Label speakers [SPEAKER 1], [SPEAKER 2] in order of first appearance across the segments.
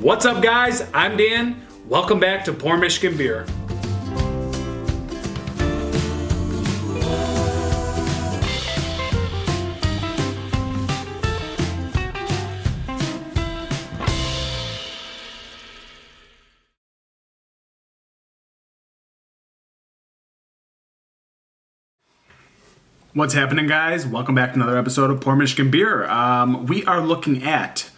[SPEAKER 1] What's up, guys? I'm Dan. Welcome back to Pour Michigan Beer. What's happening, guys? Welcome back to another episode of Pour Michigan Beer. We are looking at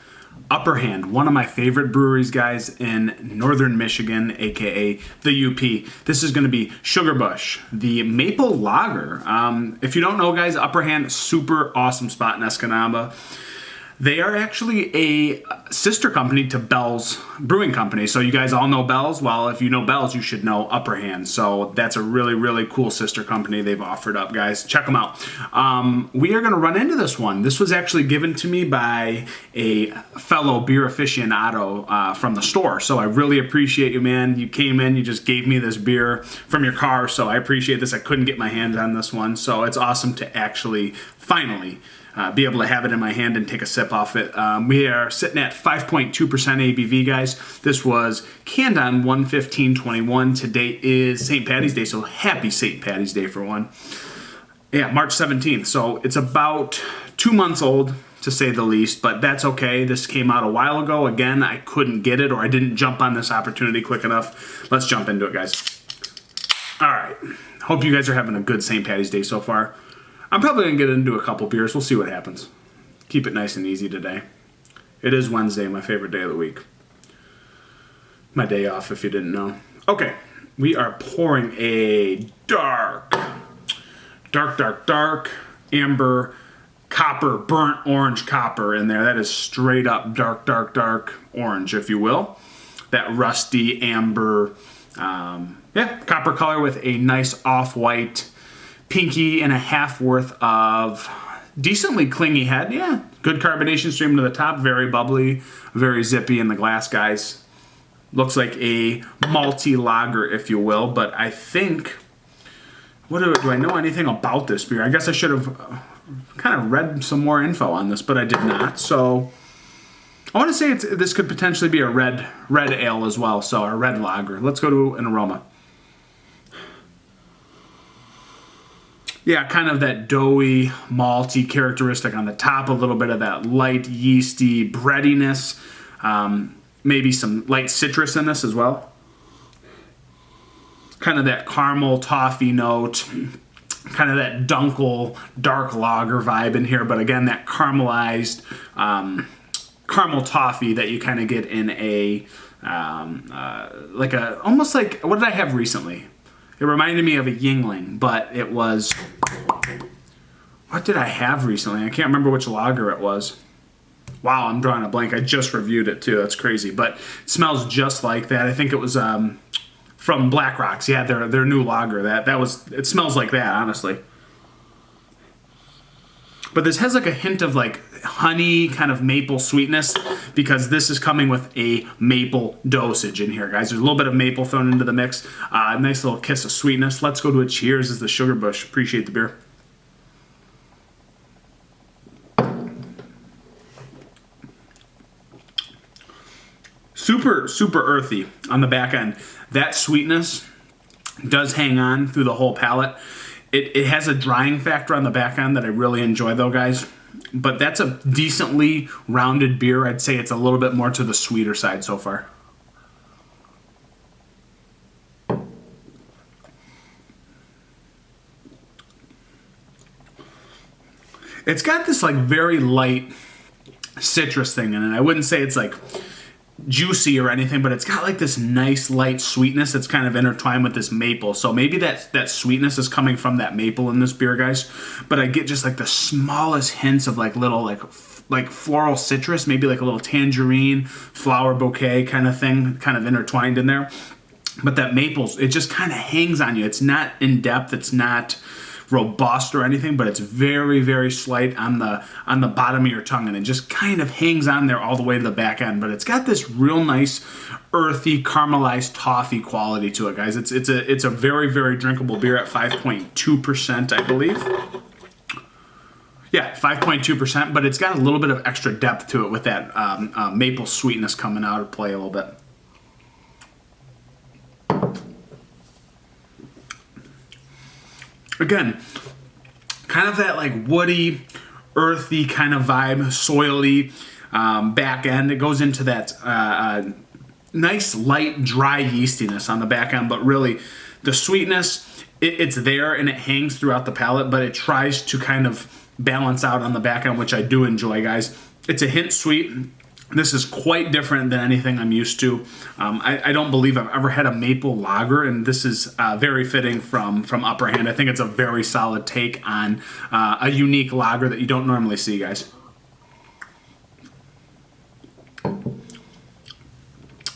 [SPEAKER 1] Upper Hand, one of my favorite breweries, guys, in northern Michigan, aka the UP. This is going to be Sugarbush, the maple lager. If you don't know, guys, Upper Hand, super awesome spot in Escanaba. They are actually a sister company to Bell's Brewing Company. So you guys all know Bell's. Well, if you know Bell's, you should know Upper Hand. So that's a really, really cool sister company they've offered up, guys. Check them out. We are going to run into this one. This was actually given to me by a fellow beer aficionado from the store. So I really appreciate you, man. You came in, you just gave me this beer from your car. So I appreciate this. I couldn't get my hands on this one. So it's awesome to actually finally be able to have it in my hand and take a sip off it. We are sitting at 5.2% ABV, guys. This was canned on 1/15/21. Today is St. Patty's Day, so happy St. Patty's Day for one. Yeah, March 17th. So it's about 2 months old, to say the least, but that's okay. This came out a while ago. Again, I couldn't get it, or I didn't jump on this opportunity quick enough. Let's jump into it, guys. All right. Hope you guys are having a good St. Patty's Day so far. I'm probably going to get into a couple beers. We'll see what happens. Keep it nice and easy today. It is Wednesday, my favorite day of the week. My day off, if you didn't know. Okay, we are pouring a dark amber copper, burnt orange copper in there. That is straight up dark orange, if you will. That rusty amber, copper color with a nice off-white pinky and a half worth of decently clingy head. Yeah, good carbonation stream to the top. Very bubbly, very zippy in the glass, guys. Looks like a malty lager, if you will. But I think, do I know anything about this beer? I guess I should have kind of read some more info on this, but I did not. So I want to say this could potentially be a red ale as well. So a red lager. Let's go to an aroma. Yeah, kind of that doughy, malty characteristic on the top, a little bit of that light, yeasty breadiness, maybe some light citrus in this as well. Kind of that caramel toffee note, kind of that dunkel, dark lager vibe in here, but again, that caramelized caramel toffee that you kind of get in a, almost like, what did I have recently? It reminded me of a Yingling, but it was, what did I have recently? I can't remember which lager it was. Wow, I'm drawing a blank. I just reviewed it too. That's crazy, but it smells just like that. I think it was from Black Rocks. Yeah, their new lager. It smells like that, honestly. But this has like a hint of like honey, kind of maple sweetness, because this is coming with a maple dosage in here, guys. There's a little bit of maple thrown into the mix. A nice little kiss of sweetness. Let's go to a cheers as the Sugarbush. Appreciate the beer. Super earthy on the back end. That sweetness does hang on through the whole palate. It has a drying factor on the back end that I really enjoy, though, guys. But that's a decently rounded beer. I'd say it's a little bit more to the sweeter side so far. It's got this like very light citrus thing in it. I wouldn't say it's like juicy or anything, but it's got like this nice light sweetness that's kind of intertwined with this maple. So maybe that sweetness is coming from that maple in this beer, guys. But I get just like the smallest hints of like little like floral citrus, maybe like a little tangerine, flower bouquet kind of thing, kind of intertwined in there. But that maples, it just kind of hangs on you. It's not in depth. It's not robust or anything, but it's very, very slight on the bottom of your tongue, and it just kind of hangs on there all the way to the back end. But it's got this real nice, earthy, caramelized toffee quality to it, guys. It's a very, very drinkable beer at 5.2%, I believe. Yeah, 5.2%, but it's got a little bit of extra depth to it with that maple sweetness coming out of play a little bit. Again, kind of that like woody, earthy kind of vibe, soily back end. It goes into that nice light dry yeastiness on the back end, but really the sweetness, it's there and it hangs throughout the palate, but it tries to kind of balance out on the back end, which I do enjoy, guys. It's a hint sweet. This is quite different than anything I'm used to. I don't believe I've ever had a maple lager, and this is very fitting from Upper Hand. I think it's a very solid take on a unique lager that you don't normally see, guys.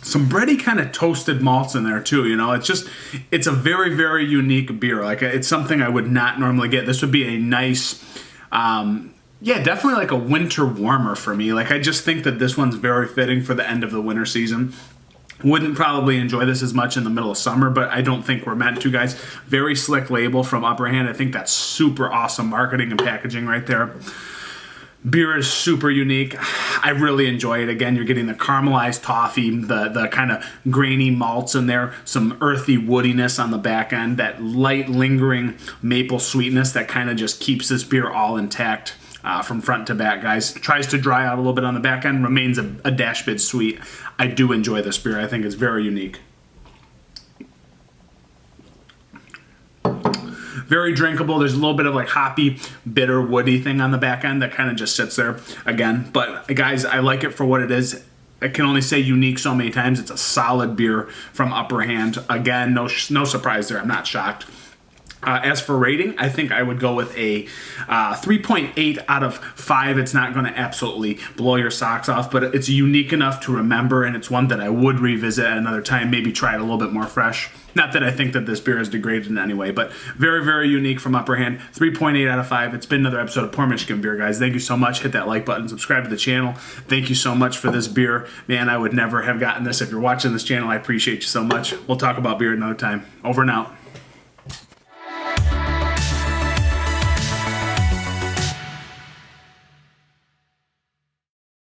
[SPEAKER 1] Some bready kind of toasted malts in there too, you know. It's a very, very unique beer. Like, it's something I would not normally get. This would be a nice, yeah, definitely like a winter warmer for me. Like, I just think that this one's very fitting for the end of the winter season. Wouldn't probably enjoy this as much in the middle of summer, but I don't think we're meant to, guys. Very slick label from Upper Hand. I think that's super awesome marketing and packaging right there. Beer is super unique. I really enjoy it. Again, you're getting the caramelized toffee, the kind of grainy malts in there, some earthy woodiness on the back end, that light lingering maple sweetness that kind of just keeps this beer all intact from front to back, guys. Tries to dry out a little bit on the back end, remains a dash bit sweet. I do enjoy this beer. I think it's very unique. Very drinkable. There's a little bit of like hoppy, bitter, woody thing on the back end that kind of just sits there again. But guys, I like it for what it is. I can only say unique so many times. It's a solid beer from Upper Hand. Again, no surprise there. I'm not shocked. As for rating, I think I would go with a 3.8 out of 5. It's not going to absolutely blow your socks off, but it's unique enough to remember, and it's one that I would revisit at another time, maybe try it a little bit more fresh. Not that I think that this beer is degraded in any way, but very, very unique from Upper Hand. 3.8 out of 5. It's been another episode of Pour Michigan Beer, guys. Thank you so much. Hit that like button. Subscribe to the channel. Thank you so much for this beer. Man, I would never have gotten this if you're watching this channel. I appreciate you so much. We'll talk about beer another time. Over and out.